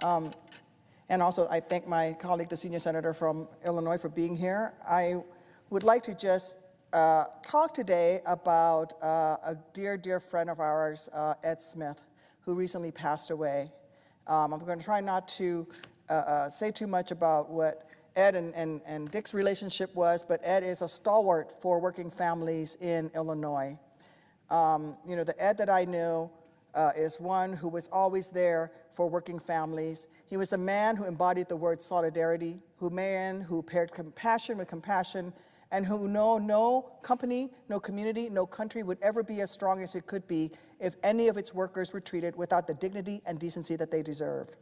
And also, I thank my colleague, the senior senator from Illinois, for being here. I would like to just talk today about a dear, dear friend of ours, Ed Smith, who recently passed away. I'm going to try not to say too much about what Ed and Dick's relationship was, but Ed is a stalwart for working families in Illinois. You know, the Ed that I knew is one who was always there for working families. He was a man who embodied the word solidarity, who paired compassion with compassion, and who no company, no community, no country would ever be as strong as it could be if any of its workers were treated without the dignity and decency that they deserved.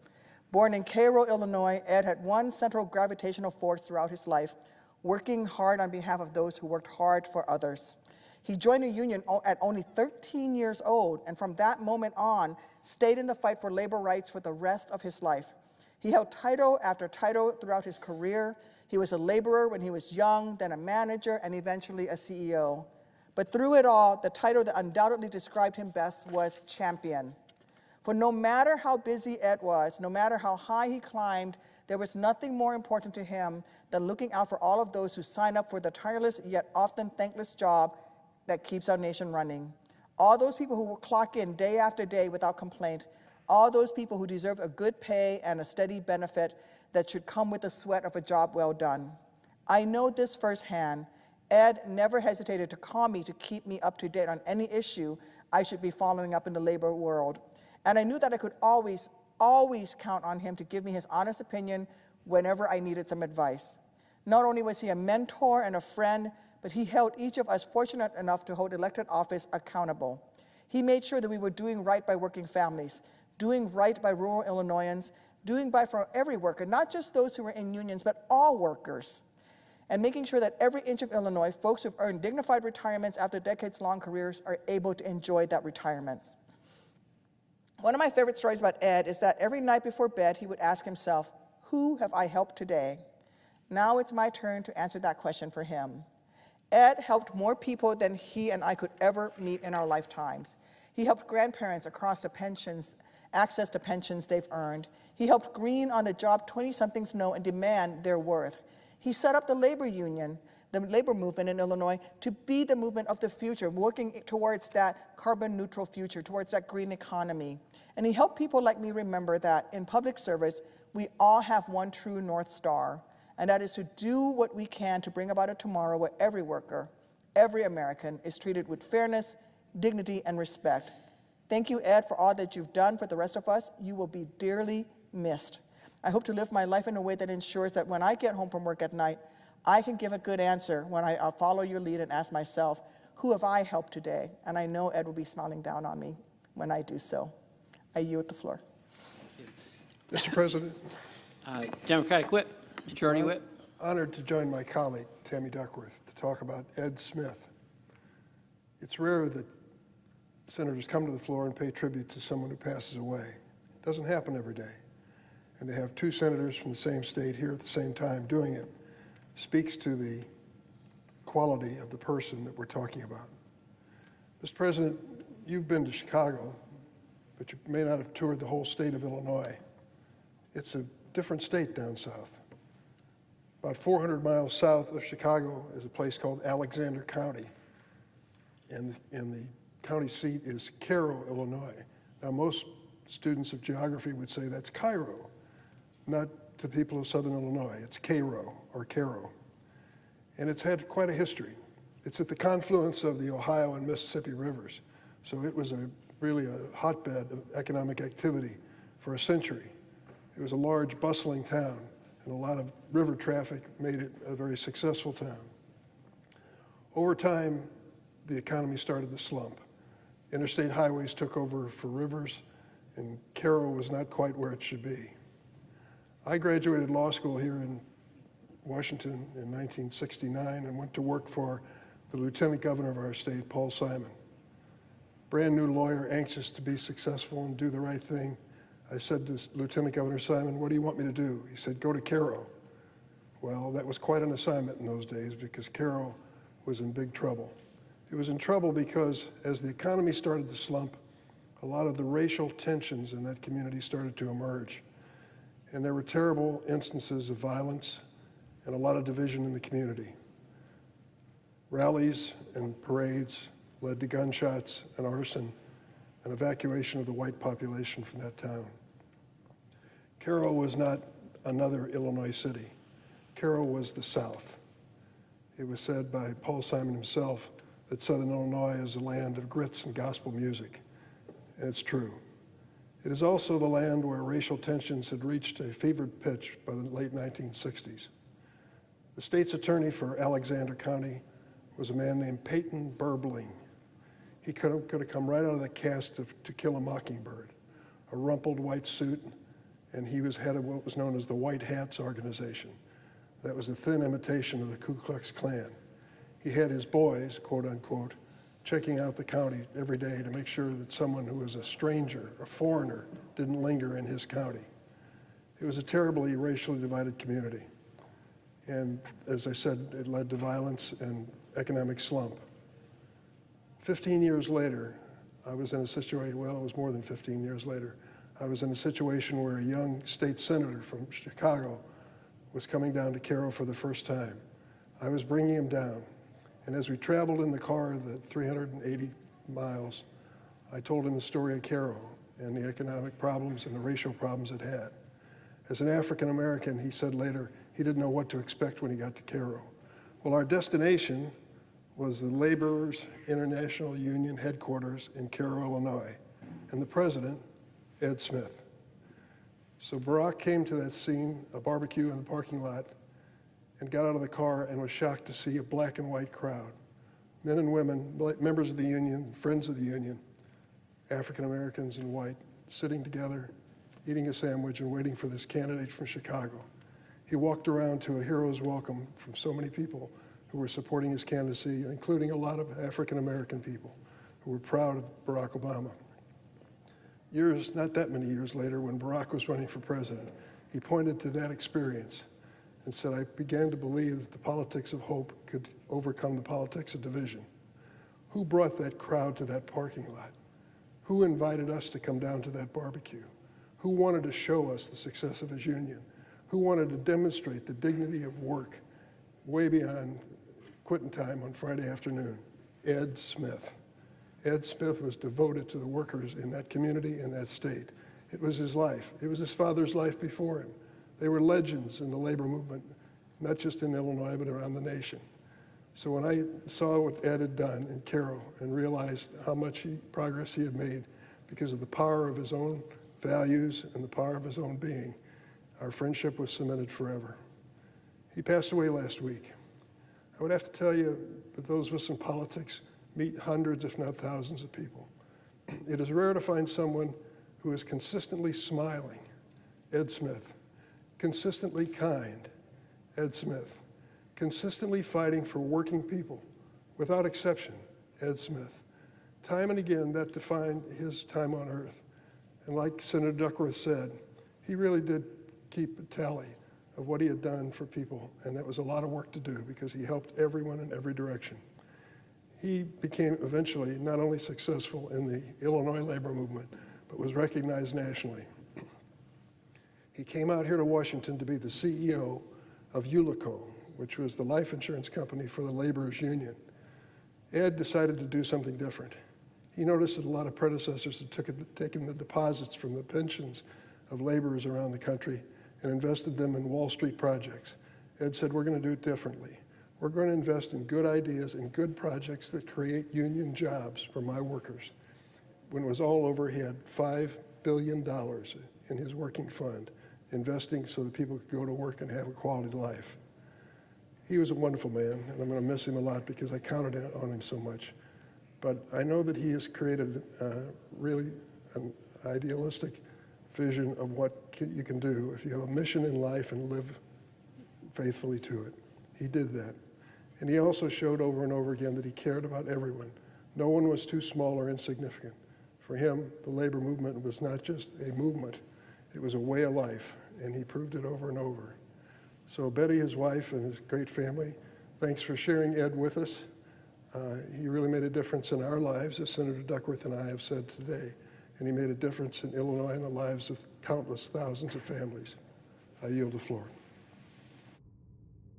Born in Cairo, Illinois, Ed had one central gravitational force throughout his life, working hard on behalf of those who worked hard for others. He joined a union at only 13 years old, and from that moment on, stayed in the fight for labor rights for the rest of his life. He held title after title throughout his career. He was a laborer when he was young, then a manager, and eventually a CEO. But through it all, the title that undoubtedly described him best was champion. For no matter how busy Ed was, no matter how high he climbed, there was nothing more important to him than looking out for all of those who sign up for the tireless yet often thankless job that keeps our nation running. All those people who will clock in day after day without complaint, all those people who deserve a good pay and a steady benefit that should come with the sweat of a job well done. I know this firsthand. Ed never hesitated to call me to keep me up to date on any issue I should be following up in the labor world. And I knew that I could always count on him to give me his honest opinion whenever I needed some advice. Not only was he a mentor and a friend, but he held each of us fortunate enough to hold elected office accountable. He made sure that we were doing right by working families, doing right by rural Illinoisans, doing right for every worker, not just those who were in unions, but all workers, and making sure that every inch of Illinois, folks who've earned dignified retirements after decades-long careers are able to enjoy that retirement. One of my favorite stories about Ed is that every night before bed, he would ask himself, who have I helped today? Now it's my turn to answer that question for him. Ed helped more people than he and I could ever meet in our lifetimes. He helped grandparents across the pensions, access to pensions they've earned. He helped green on the job 20-somethings know and demand their worth. He set up the labor union, the labor movement in Illinois, to be the movement of the future, working towards that carbon neutral future, towards that green economy. And he helped people like me remember that in public service, we all have one true North Star, and that is to do what we can to bring about a tomorrow where every worker, every American is treated with fairness, dignity, and respect. Thank you, Ed, for all that you've done for the rest of us. You will be dearly missed. I hope to live my life in a way that ensures that when I get home from work at night, I can give a good answer when I'll follow your lead and ask myself, who have I helped today? And I know Ed will be smiling down on me when I do so. I yield the floor. Mr. President. Democratic Whip. Majority Whip. Honored to join my colleague, Tammy Duckworth, to talk about Ed Smith. It's rare that senators come to the floor and pay tribute to someone who passes away. It doesn't happen every day. And to have two senators from the same state here at the same time doing it speaks to the quality of the person that we're talking about. Mr. President, you've been to Chicago, but you may not have toured the whole state of Illinois. It's a different state down south. About 400 miles south of Chicago is a place called Alexander County, and the county seat is Cairo, Illinois. Now, most students of geography would say that's Cairo, not the people of southern Illinois. It's Cairo, or Cairo. And it's had quite a history. It's at the confluence of the Ohio and Mississippi rivers, so it was really a hotbed of economic activity for a century. It was a large, bustling town, and a lot of river traffic made it a very successful town. Over time, the economy started to slump. Interstate highways took over for rivers, and Cairo was not quite where it should be. I graduated law school here in Washington in 1969 and went to work for the lieutenant governor of our state, Paul Simon. Brand new lawyer, anxious to be successful and do the right thing. I said to Lieutenant Governor Simon, what do you want me to do? He said, go to Cairo. Well, that was quite an assignment in those days because Cairo was in big trouble. It was in trouble because as the economy started to slump, a lot of the racial tensions in that community started to emerge. And there were terrible instances of violence and a lot of division in the community. Rallies and parades led to gunshots and arson and evacuation of the white population from that town. Cairo was not another Illinois city. Cairo was the South. It was said by Paul Simon himself that Southern Illinois is a land of grits and gospel music, and it's true. It is also the land where racial tensions had reached a fevered pitch by the late 1960s. The state's attorney for Alexander County was a man named Peyton Burbling. He could have come right out of the cast of To Kill a Mockingbird, a rumpled white suit, and he was head of what was known as the White Hats organization. That was a thin imitation of the Ku Klux Klan. He had his boys, quote unquote, checking out the county every day to make sure that someone who was a stranger, a foreigner, didn't linger in his county. It was a terribly racially divided community. And as I said, it led to violence and economic slump. 15 years later, I was in a situation, well, it was more than 15 years later, I was in a situation where a young state senator from Chicago was coming down to Cairo for the first time. I was bringing him down. And as we traveled in the car, the 380 miles, I told him the story of Cairo and the economic problems and the racial problems it had. As an African American, he said later, he didn't know what to expect when he got to Cairo. Well, our destination was the Laborers International Union headquarters in Cairo, Illinois, and the president, Ed Smith. So Barack came to that scene, a barbecue in the parking lot, and got out of the car and was shocked to see a black and white crowd, men and women, members of the union, friends of the union, African Americans and white, sitting together, eating a sandwich and waiting for this candidate from Chicago. He walked around to a hero's welcome from so many people who were supporting his candidacy, including a lot of African American people who were proud of Barack Obama. Years, not that many years later, when Barack was running for president, he pointed to that experience and said, I began to believe that the politics of hope could overcome the politics of division. Who brought that crowd to that parking lot? Who invited us to come down to that barbecue? Who wanted to show us the success of his union? Who wanted to demonstrate the dignity of work way beyond quitting time on Friday afternoon? Ed Smith. Ed Smith was devoted to the workers in that community and that state. It was his life. It was his father's life before him. They were legends in the labor movement, not just in Illinois, but around the nation. So when I saw what Ed had done in Cairo and realized how much progress he had made because of the power of his own values and the power of his own being, our friendship was cemented forever. He passed away last week. I would have to tell you that those of us in politics meet hundreds, if not thousands of people. It is rare to find someone who is consistently smiling, Ed Smith, consistently kind, Ed Smith, consistently fighting for working people, without exception, Ed Smith. Time and again, that defined his time on earth. And like Senator Duckworth said, he really did keep a tally of what he had done for people, and that was a lot of work to do because he helped everyone in every direction. He became eventually not only successful in the Illinois labor movement, but was recognized nationally. He came out here to Washington to be the CEO of Ulico, which was the life insurance company for the laborers union. Ed decided to do something different. He noticed that a lot of predecessors had taken the deposits from the pensions of laborers around the country and invested them in Wall Street projects. Ed said, we're going to do it differently. We're going to invest in good ideas and good projects that create union jobs for my workers. When it was all over, he had $5 billion in his working fund, investing so that people could go to work and have a quality life. He was a wonderful man, and I'm going to miss him a lot because I counted on him so much. But I know that he has created really an idealistic vision of what you can do if you have a mission in life and live faithfully to it. He did that. And he also showed over and over again that he cared about everyone. No one was too small or insignificant. For him, the labor movement was not just a movement, it was a way of life, and he proved it over and over. So Betty, his wife, and his great family, thanks for sharing Ed with us. He really made a difference in our lives, as Senator Duckworth and I have said today, and he made a difference in Illinois and the lives of countless thousands of families. I yield the floor.